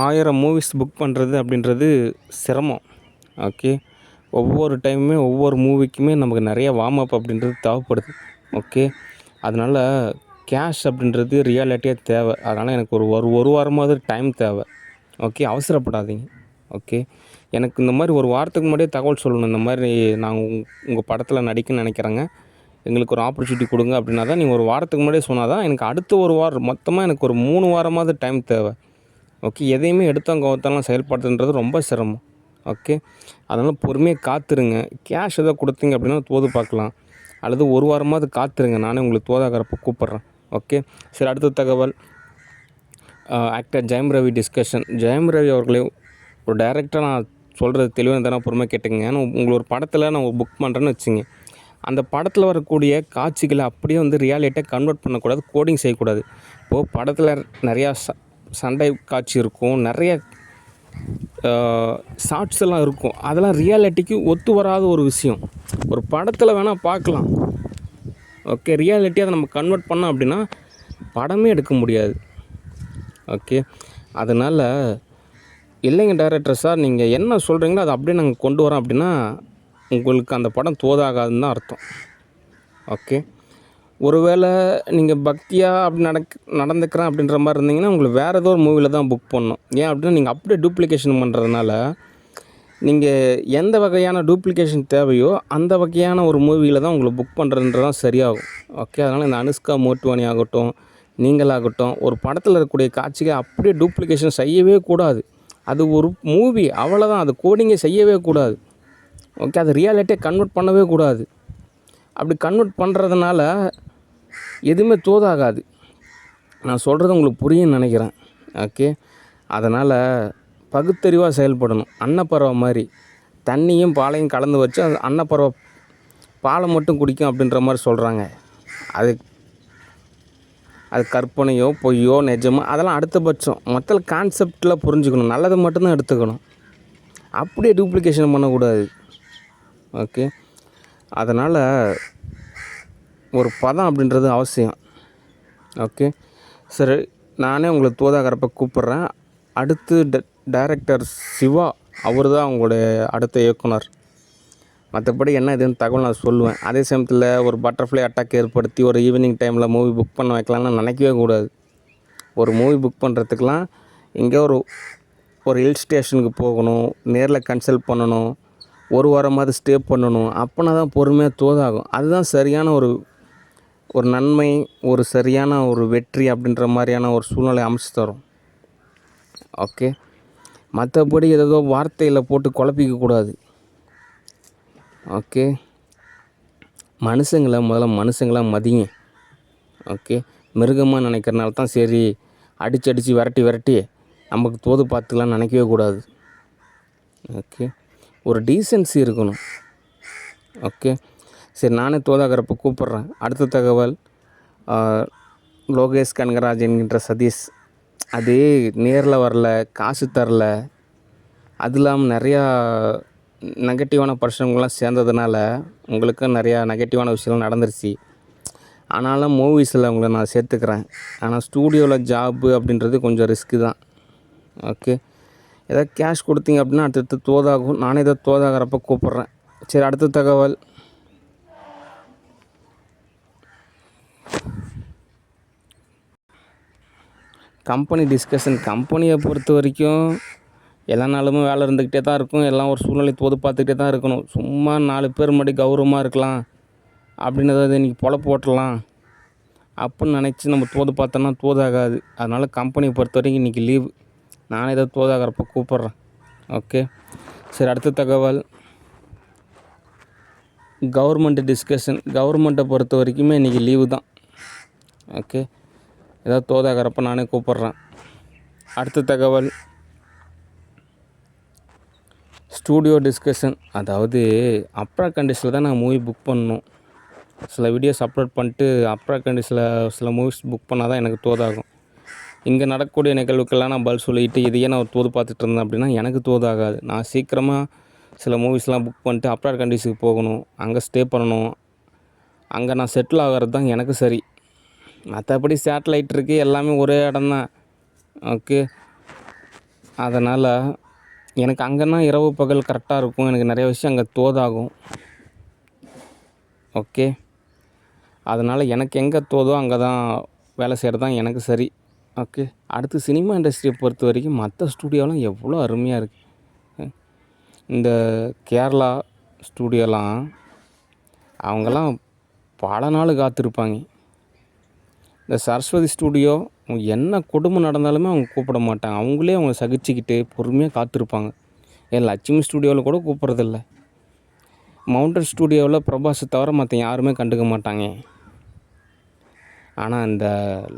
1000 movies book பண்ணுறது அப்படின்றது சிரமம். ஓகே. ஒவ்வொரு டைமுமே ஒவ்வொரு மூவிக்குமே நமக்கு நிறைய வார்ம் அப் அப்படின்றது தேவைப்படுது. ஓகே. அதனால் கேஷ் அப்படின்றது ரியாலிட்டியாக தேவை. அதனால் எனக்கு ஒரு வாரமாவது டைம் தேவை. ஓகே. அவசரப்படாதீங்க. ஓகே. எனக்கு இந்த மாதிரி ஒரு வாரத்துக்கு முன்னாடியே தகவல் சொல்லணும். இந்த மாதிரி நான் உங்கள் படத்தில் நடிக்கணும்னு நினைக்கிறேங்க. எங்களுக்கு ஒரு ஆப்பர்ச்சுனிட்டி கொடுங்க அப்படின்னா தான் நீங்கள் ஒரு வாரத்துக்கு முன்னாடியே சொன்னால் தான் எனக்கு அடுத்த ஒரு வாரம் மொத்தமாக எனக்கு ஒரு 3 வாரமாவது டைம் தேவை. ஓகே. எதையுமே எடுத்தோம் கவுத்தோம்லாம் செயல்படுத்துன்றது ரொம்ப சிரமம். ஓகே. அதனால் பொறுமையாக காத்துருங்க. கேஷ் ஏதோ கொடுத்தீங்க அப்படின்னா தோது பார்க்கலாம். அல்லது ஒரு வாரமாவது காத்துருங்க. நானே உங்களுக்கு தோதாகிறப்ப கூப்பிட்றேன். ஓகே. சரி, அடுத்த தகவல். Actor Jayam Ravi discussion. ஜெயம் ரவி அவர்களே, ஒரு டைரக்டராக நான் சொல்கிறது தெளிவாக தானே பொறுமையாக கேட்டுங்க. உங்களை ஒரு படத்தில் நான் புக் பண்ணுறேன்னு வச்சுங்க. அந்த படத்தில் வரக்கூடிய காட்சிகளை அப்படியே வந்து ரியாலிட்டியாக கன்வெர்ட் பண்ணக்கூடாது, கோடிங் செய்யக்கூடாது. இப்போது படத்தில் நிறையா சண்டை காட்சி இருக்கும், நிறைய ஷார்ட்ஸ் எல்லாம் இருக்கும். அதெல்லாம் ரியாலிட்டிக்கு ஒத்து வராத ஒரு விஷயம். ஒரு படத்தில் வேணால் பார்க்கலாம். ஓகே. ரியாலிட்டியாக அதை நம்ம கன்வெர்ட் பண்ணோம் அப்படின்னா படமே எடுக்க முடியாது. ஓகே. அதனால் இல்லைங்க டைரக்டர் சார், நீங்கள் என்ன சொல்கிறீங்களோ அதை அப்படியே நாங்கள் கொண்டு வரோம் அப்படின்னா உங்களுக்கு அந்த படம் தோதாகாதுன்னு தான் அர்த்தம். ஓகே. ஒருவேளை நீங்கள் பக்தியாக அப்படி நடந்துக்கிறேன் அப்படின்ற மாதிரி இருந்தீங்கன்னா உங்களுக்கு வேறு ஏதோ ஒரு மூவியில் தான் புக் பண்ணணும். ஏன் அப்படின்னா நீங்கள் அப்படியே டூப்ளிகேஷன் பண்ணுறதுனால நீங்கள் எந்த வகையான டூப்ளிகேஷன் தேவையோ அந்த வகையான ஒரு மூவியில் தான் உங்களுக்கு புக் பண்ணுறதுன்றது தான் சரியாகும். ஓகே. அதனால் இந்த அனுஷ்கா மோட்வானி ஆகட்டும், நீங்களாகட்டும், ஒரு படத்தில் இருக்கக்கூடிய காட்சிகள் அப்படியே டூப்ளிகேஷன் செய்யவே கூடாது. அது ஒரு மூவி, அவ்வளோதான். அது கோடிங்கே செய்யவே கூடாது. ஓகே. அது ரியாலிட்டியாக கன்வெர்ட் பண்ணவே கூடாது. அப்படி கன்வெர்ட் பண்ணுறதுனால எதுவுமே தோதாகாது. நான் சொல்கிறது உங்களுக்கு புரியும்னு நினைக்கிறேன். ஓகே. அதனால் பகுத்தறிவாக செயல்படணும். அன்னப்பறவை மாதிரி தண்ணியும் பாலையும் கலந்து வச்சு அது அன்னப்பறவை பாலை மட்டும் குடிக்கும் அப்படின்ற மாதிரி சொல்கிறாங்க. அது கற்பனையோ பொய்யோ நிஜமோ அதெல்லாம் அடுத்தபட்சம். மொத்த கான்செப்டில் புரிஞ்சுக்கணும். நல்லதை மட்டும்தான் எடுத்துக்கணும். அப்படியே டூப்ளிகேஷன் பண்ணக்கூடாது. ஓகே. அதனால் ஒரு பதம் அப்படின்றது அவசியம். ஓகே. சரி, நானே உங்களை தோதாகிறப்ப கூப்பிட்றேன். அடுத்து டைரக்டர் சிவா, அவர் தான் அவங்களுடைய அடுத்த இயக்குனர். மற்றபடி என்ன இதுன்னு தகவல் நான் சொல்லுவேன். அதே சமயத்தில் ஒரு பட்டர்ஃப்ளை அட்டாக் ஏற்படுத்தி ஒரு ஈவினிங் டைமில் மூவி புக் பண்ண வைக்கலாம்னு நினைக்கவே கூடாது. ஒரு மூவி புக் பண்ணுறதுக்கெலாம் இங்கே ஒரு ஹில் ஸ்டேஷனுக்கு போகணும், நேரில் கன்சல்ட் பண்ணணும், ஒரு வாரமாவது ஸ்டே பண்ணணும். அப்போனா தான் பொறுமையாக தோதாகும். அதுதான் சரியான ஒரு நன்மை, ஒரு சரியான ஒரு வெற்றி அப்படின்ற மாதிரியான ஒரு சூழ்நிலை அமைச்சு தரும். ஓகே. மற்றபடி ஏதோ வார்த்தையில் போட்டு குழப்பிக்கக்கூடாது. ஓகே. முதல்ல மனுஷங்களை மதிங்க. ஓகே. மிருகமாக நினைக்கிறனால தான் சரி அடித்து விரட்டி நமக்கு தோது பார்த்துக்கலாம்னு நினைக்கவே கூடாது. ஓகே. ஒரு டீசென்சி இருக்கணும். ஓகே. சரி, நானே தோதாகிறப்ப கூப்பிட்றேன். அடுத்த தகவல். லோகேஷ் கனகராஜ் என்கின்ற சதீஷ் அது நேரில் வரல, காசு தரல, அது இல்லாமல் நிறையா நெகட்டிவான பர்சன்கள்லாம் சேர்ந்ததுனால உங்களுக்கு நிறையா நெகட்டிவான விஷயங்கள் நடந்துருச்சு. ஆனாலும் மூவிஸில் உங்களை நான் சேர்த்துக்கிறேன். ஆனால் ஸ்டூடியோவில் ஜாப்பு அப்படின்றது கொஞ்சம் ரிஸ்க்கு தான். ஓகே. ஏதாவது கேஷ் கொடுத்தீங்க அப்படின்னா அடுத்தடுத்து தோதாகும். நானே ஏதோ தோதாகிறப்ப கூப்பிட்றேன். சரி, அடுத்த தகவல். Company discussion. கம்பெனியை பொறுத்த வரைக்கும் எல்லா நாளுமே வேலை இருந்துக்கிட்டே தான் இருக்கும். எல்லாம் ஒரு சூழ்நிலை தோது பார்த்துக்கிட்டே தான் இருக்கணும். சும்மா 4 பேர் முன்னாடி கௌரவமாக இருக்கலாம் அப்படின்னு ஏதாவது இன்றைக்கி பொழப்பு ஓட்டலாம் அப்படின்னு நினச்சி நம்ம தோது பார்த்தோன்னா தோதாகாது. அதனால் கம்பெனியை பொறுத்த வரைக்கும் இன்றைக்கி லீவு. நானே ஏதோ தோதாகிறப்ப கூப்பிட்றேன். ஓகே. சரி, அடுத்த தகவல். Government discussion. கவர்மெண்ட்டை பொறுத்த வரைக்குமே இன்றைக்கி லீவு தான். ஓகே. ஏதாவது தோதாகிறப்ப நானே கூப்பிட்றேன். அடுத்த தகவல். Studio discussion. அதாவது அப்ரா கண்டிஷனில் தான் நான் மூவி புக் பண்ணணும். சில வீடியோஸ் அப்லோட் பண்ணிட்டு அப்ரா கண்டிஷனில் சில மூவிஸ் புக் பண்ணால் தான் எனக்கு தோதாகும். இங்கே நடக்கக்கூடிய நிகழ்வுக்கெல்லாம் நான் பதில் சொல்லிவிட்டு இதையே நான் தோது பார்த்துட்டு இருந்தேன் அப்படின்னா எனக்கு தோதாகாது. நான் சீக்கிரமாக சில மூவிஸ்லாம் புக் பண்ணிட்டு அப்ராட் கண்ட்ரீஸுக்கு போகணும், அங்கே ஸ்டே பண்ணணும், அங்கே நான் செட்டில் ஆகிறது தான் எனக்கு சரி. மற்றபடி சேட்டலைட் இருக்குது, எல்லாமே ஒரே இடம் தான். ஓகே. அதனால் எனக்கு அங்கன்னா இரவு பகல் கரெக்டாக இருக்கும். எனக்கு நிறைய விஷயம் அங்கே தோதாகும். ஓகே. அதனால் எனக்கு எங்கே தோதோ அங்கே தான் வேலை செய்கிறது தான் எனக்கு சரி. ஓகே. அடுத்து சினிமா இண்டஸ்ட்ரியை பொறுத்த வரைக்கும் மற்ற ஸ்டூடியோலாம் எவ்வளோ அருமையாக இருக்குது. இந்த கேரளா ஸ்டூடியோலாம் அவங்கெல்லாம் பல நாள் காத்திருப்பாங்க. இந்த சரஸ்வதி ஸ்டூடியோ என்ன கொடுமை நடந்தாலுமே அவங்க கூப்பிட மாட்டாங்க. அவங்களே அவங்க சகிச்சுக்கிட்டு பொறுமையாக காத்திருப்பாங்க. ஏன் லட்சுமி ஸ்டூடியோவில் கூட கூப்பிட்றதில்ல. மவுண்டன் ஸ்டூடியோவில் பிரபாஸை தவிர மற்ற யாருமே கண்டுக்க மாட்டாங்க. ஆனால் இந்த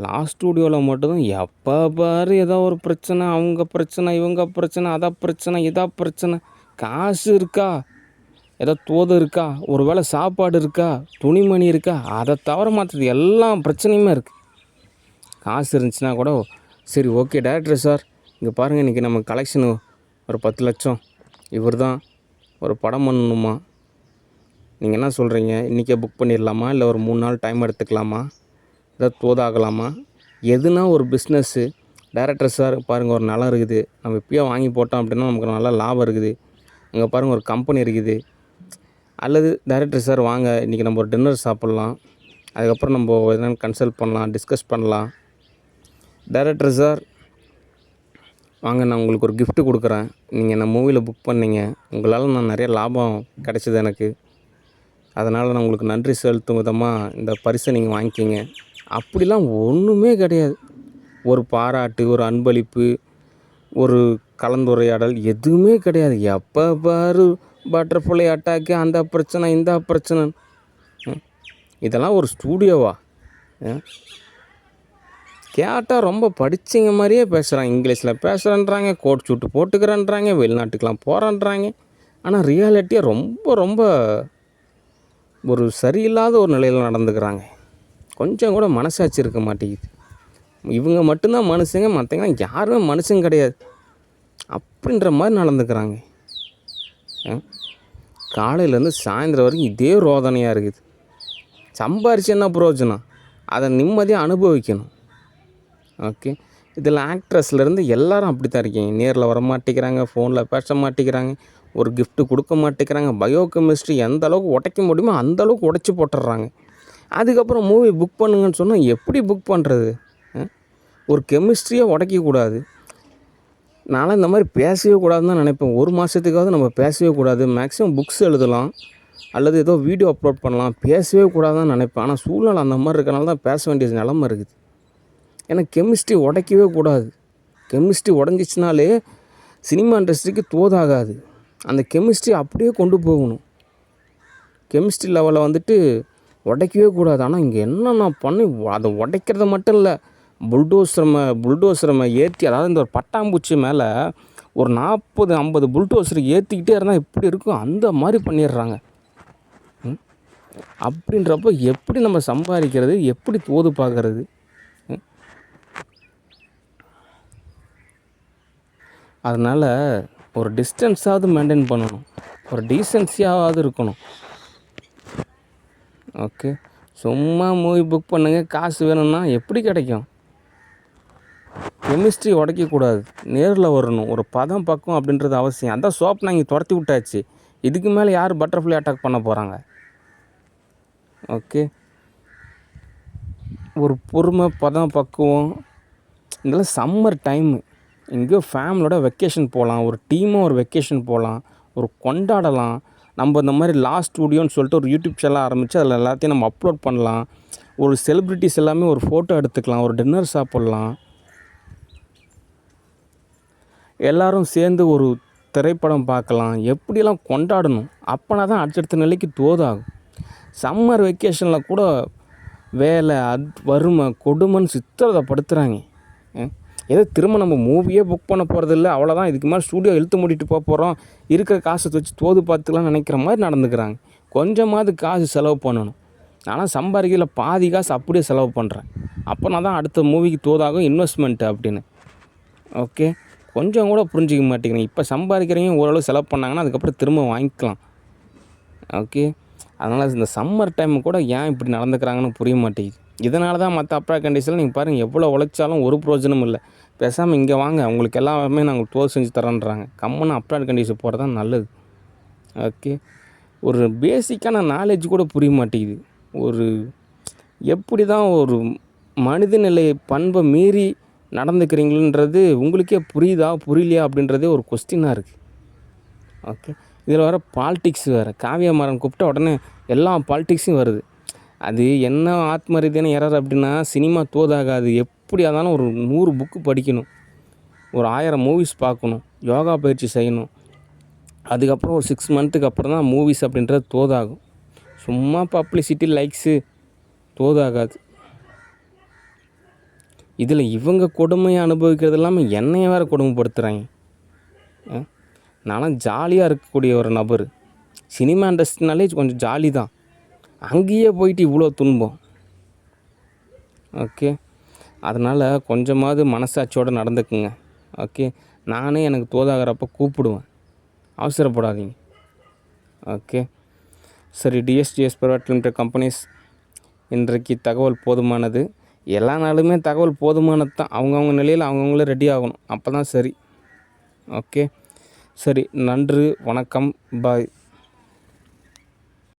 லாஸ்ட் ஸ்டூடியோவில் மட்டும்தான் எப்போ பாரு ஏதோ ஒரு பிரச்சனை, அவங்க பிரச்சனை, இவங்க பிரச்சனை, அதை பிரச்சனை, இதா பிரச்சனை. காசு இருக்கா, ஏதோ தோது இருக்கா, ஒரு வேளை சாப்பாடு இருக்கா, துணிமணி இருக்கா, அதை தவிர மற்றது எல்லா பிரச்சனையுமே இருக்குது. காசு இருந்துச்சுன்னா கூட சரி ஓகே டைரக்டர் சார் இங்கே பாருங்கள் இன்றைக்கி நம்ம கலெக்ஷனு ஒரு 10 லட்சம், இவர் தான் ஒரு படம் பண்ணணுமா, நீங்கள் என்ன சொல்கிறீங்க, இன்றைக்கே புக் பண்ணிடலாமா, இல்லை ஒரு 3 நாள் டைம் எடுத்துக்கலாமா, ஏதாவது தோதாகலாமா, எதுனா ஒரு பிஸ்னஸ்ஸு. டைரக்டர் சார் பாருங்கள் ஒரு நிலம் இருக்குது, நம்ம இப்போயே வாங்கி போட்டோம் அப்படின்னா நமக்கு நல்ல லாபம் இருக்குது, அங்கே பாருங்கள் ஒரு கம்பெனி இருக்குது. அல்லது டைரக்டர் சார் வாங்க இன்றைக்கி நம்ம ஒரு டின்னர் சாப்பிட்லாம், அதுக்கப்புறம் நம்ம எதனா கன்சல்ட் பண்ணலாம், டிஸ்கஸ் பண்ணலாம். டைரக்டர் சார் வாங்க நான் உங்களுக்கு ஒரு கிஃப்ட்டு கொடுக்குறேன், நீங்கள் என்ன மூவியில் புக் பண்ணிங்க, உங்களால் நான் நிறைய லாபம் கிடைச்சிது எனக்கு, அதனால் நான் உங்களுக்கு நன்றி செலுத்தும் விதமாக இந்த பரிசை நீங்கள் வாங்கிக்கிங்க. அப்படிலாம் ஒன்றுமே கிடையாது. ஒரு பாராட்டு, ஒரு அன்பளிப்பு, ஒரு கலந்துரையாடல் எதுவுமே கிடையாது. எப்போ பாரு பட்டர்ஃப்ளை அட்டாக்கு, அந்த பிரச்சனை இந்த பிரச்சனை. இதெல்லாம் ஒரு ஸ்டூடியோவா? கேட்டால் ரொம்ப படித்தவங்க மாதிரியே பேசுகிறாங்க. இங்கிலீஷில் பேசுகிறேன்றாங்க, கோட் சூட்டு போட்டுக்கிறேன்றாங்க, வெளிநாட்டுக்கெலாம் போகிறேன்றாங்க. ஆனால் ரியாலிட்டியாக ரொம்ப ரொம்ப ஒரு சரியில்லாத ஒரு நிலையில் நடந்துக்கிறாங்க. கொஞ்சம் கூட மனசாட்சி இருக்க மாட்டேங்குது. இவங்க மட்டும்தான் மனுஷங்க, மற்றவங்களாம் யாருமே மனுஷங்க கிடையாது அப்படின்ற மாதிரி நடந்துக்கிறாங்க. காலையிலேருந்து சாயந்தரம் வரைக்கும் இதே ரோதனையாக இருக்குது. சம்பாரிச்சு என்ன பிரயோஜனம்? அதை நிம்மதியாக அனுபவிக்கணும். ஓகே. இதில் ஆக்ட்ரஸ்லேருந்து எல்லோரும் அப்படி தான் இருக்கீங்க. நேரில் வர மாட்டேங்கிறாங்க, ஃபோனில் பேச மாட்டேங்கிறாங்க, ஒரு கிஃப்ட்டு கொடுக்க மாட்டேங்கிறாங்க. பயோ கெமிஸ்ட்ரி எந்த அளவுக்கு உடைக்க முடியுமோ அந்தளவுக்கு உடைச்சி போட்டுடுறாங்க. அதுக்கப்புறம் மூவி புக் பண்ணுங்கன்னு சொன்னால் எப்படி புக் பண்ணுறது? ஒரு கெமிஸ்ட்ரியை உடைக்கக்கூடாது. நானும் இந்த மாதிரி பேசவே கூடாதுன்னு தான் நினைப்பேன். ஒரு மாதத்துக்காவது நம்ம பேசவே கூடாது. மேக்ஸிமம் புக்ஸ் எழுதலாம் அல்லது ஏதோ வீடியோ அப்லோட் பண்ணலாம், பேசவே கூடாதுன்னு நினைப்பேன். ஆனால் சூழ்நிலை அந்த மாதிரி இருக்கனால தான் பேச வேண்டிய நிலமை இருக்குது. ஏன்னா கெமிஸ்ட்ரி உடைக்கவே கூடாது. கெமிஸ்ட்ரி உடஞ்சிச்சினாலே சினிமா இண்டஸ்ட்ரிக்கு தோதாகாது. அந்த கெமிஸ்ட்ரி அப்படியே கொண்டு போகணும். கெமிஸ்ட்ரி லெவலில் வந்துட்டு உடைக்கவே கூடாது. ஆனால் இங்கே என்னென்ன பண்ணி அதை உடைக்கிறத மட்டும் இல்லை, புல்டோசரை ஏற்றி, அதாவது இந்த ஒரு பட்டாம்பூச்சி மேலே ஒரு 40-50 புல்டோசரை ஏற்றிக்கிட்டே இருந்தால் எப்படி இருக்கும் அந்த மாதிரி பண்ணிடுறாங்க. அப்படின்றப்போ எப்படி நம்ம சம்பாதிக்கிறது, எப்படி தோது பார்க்கறது? அதனால் ஒரு டிஸ்டன்ஸாவது மெயின்டைன் பண்ணணும், ஒரு டீசென்சியாவது இருக்கணும். ஓகே. சும்மா மூவி புக் பண்ணுங்கள், காசு வேணும்னா எப்படி கிடைக்கும்? கெமிஸ்ட்ரி உடைக்கக்கூடாது, நேரில் வரணும், ஒரு பதம் பக்கம் அப்படின்றது அவசியம். அதான் சோப்னா இங்கே துரத்தி விட்டாச்சு. இதுக்கு மேலே யார் பட்டர்ஃப்ளை அட்டாக் பண்ண போகிறாங்க? ஓகே. ஒரு பொறுமை, பதம், பக்குவம். இதெல்லாம் சம்மர் டைமு, எங்கேயோ ஃபேமிலியோட வெக்கேஷன் போகலாம், ஒரு டீமாக ஒரு வெக்கேஷன் போகலாம், ஒரு கொண்டாடலாம். நம்ம இந்த மாதிரி லாஸ்ட் ஸ்டூடியோன்னு சொல்லிட்டு ஒரு யூடியூப் சேனல் ஆரம்பித்து அதில் எல்லாத்தையும் நம்ம அப்லோட் பண்ணலாம். ஒரு செலிப்ரிட்டிஸ் எல்லாமே ஒரு ஃபோட்டோ எடுத்துக்கலாம், ஒரு டின்னர் சாப்பிட்லாம், எல்லோரும் சேர்ந்து ஒரு திரைப்படம் பார்க்கலாம். எப்படியெல்லாம் கொண்டாடணும், அப்போனா தான் அடுத்தடுத்த நிலைக்கு தோதாகும். சம்மர் வெக்கேஷனில் கூட வேலை, வறுமை, கொடுமைன்னு சித்திரத்தைப்படுத்துகிறாங்க. ஏதோ திரும்ப நம்ம மூவியே புக் பண்ண போகிறதில்ல, அவ்வளோதான், இதுக்கு மேலே ஸ்டூடியோ இழுத்து மூடிட்டு போகிறோம், இருக்கிற காசை வச்சு தோது பார்த்துக்கலாம் நினைக்கிற மாதிரி நடந்துக்கிறாங்க. கொஞ்சமாவது காசு செலவு பண்ணணும். ஆனால் சம்பாதிக்கல பாதி காசு அப்படியே செலவு பண்ணுறேன். அப்போனா தான் அடுத்த மூவிக்கு தோதாகும் இன்வெஸ்ட்மெண்ட்டு அப்படின்னு. ஓகே. கொஞ்சம் கூட புரிஞ்சிக்க மாட்டேங்கிறீங்க. இப்போ சம்பாதிக்கிறவங்க ஓரளவு செலவு பண்ணாங்கன்னா அதுக்கப்புறம் திரும்ப வாங்கிக்கலாம். ஓகே. அதனால் இந்த சம்மர் டைமு கூட ஏன் இப்படி நடந்துக்கிறாங்கன்னு புரிய மாட்டேங்குது. இதனால தான் மற்ற அப்ரா கண்டிஷனில் நீங்கள் பாருங்கள் எவ்வளோ உழைச்சாலும் ஒரு பிரயோஜனமும் இல்லை. பேசாமல் இங்கே வாங்க, உங்களுக்கு எல்லாமே நாங்கள் தோது செஞ்சு தரோன்றாங்க. கம்முன்னு அப்ராட் கண்ட்ரிஸ் போகிறது தான் நல்லது. ஓகே, ஒரு பேசிக்கான நாலேஜ் கூட புரிய மாட்டேங்குது. ஒரு எப்படி தான் ஒரு மனிதநிலை பண்பை மீறி நடந்துக்கிறீங்களன்றது உங்களுக்கே புரியுதா புரியலையா அப்படின்றதே ஒரு கொஸ்டினாக இருக்குது. ஓகே, இதில் வர பாலிட்டிக்ஸ் வேறு. காவியா மாறன் கூப்பிட்டா உடனே எல்லா பாலிட்டிக்ஸும் வருது. அது என்ன ஆத்ம ரீதியான எரர் அப்படின்னா, சினிமா தோதாகாது. எப்படி ஆனாலும் ஒரு 100 புக்கு படிக்கணும், ஒரு 1000 மூவிஸ் பார்க்கணும், யோகா பயிற்சி செய்யணும். அதுக்கப்புறம் ஒரு 6 மந்த்துக்கு அப்புறம் தான் மூவிஸ் அப்படின்றது தோதாகும். சும்மா பப்ளிசிட்டி லைக்ஸு தோதாகாது. இதில் இவங்க கொடுமையை அனுபவிக்கிறது இல்லாமல் என்னைய வேறு கொடுமைப்படுத்துகிறாங்க. நானும் ஜாலியாக இருக்கக்கூடிய ஒரு நபர். சினிமா இண்டஸ்ட்ரினாலே கொஞ்சம் ஜாலி தான், அங்கேயே போயிட்டு இவ்வளோ துன்பம். ஓகே, அதனால் கொஞ்சமாவது மனசாட்சியோடு நடந்துக்குங்க. ஓகே, நானே எனக்கு தோதாகிறப்ப கூப்பிடுவேன், அவசரப்படாதீங்க. ஓகே, சரி. டிஎஸ்டிஎஸ் ப்ரைவேட் லிமிடெட் கம்பெனிஸ், இன்றைக்கு தகவல் போதுமானது. எல்லா நாளுமே தகவல் போதுமானது தான். அவங்கவுங்க நிலையில் அவங்கவுங்களே ரெடி ஆகணும், அப்போ தான் சரி. ஓகே, சரி. நன்றி, வணக்கம், பாய்.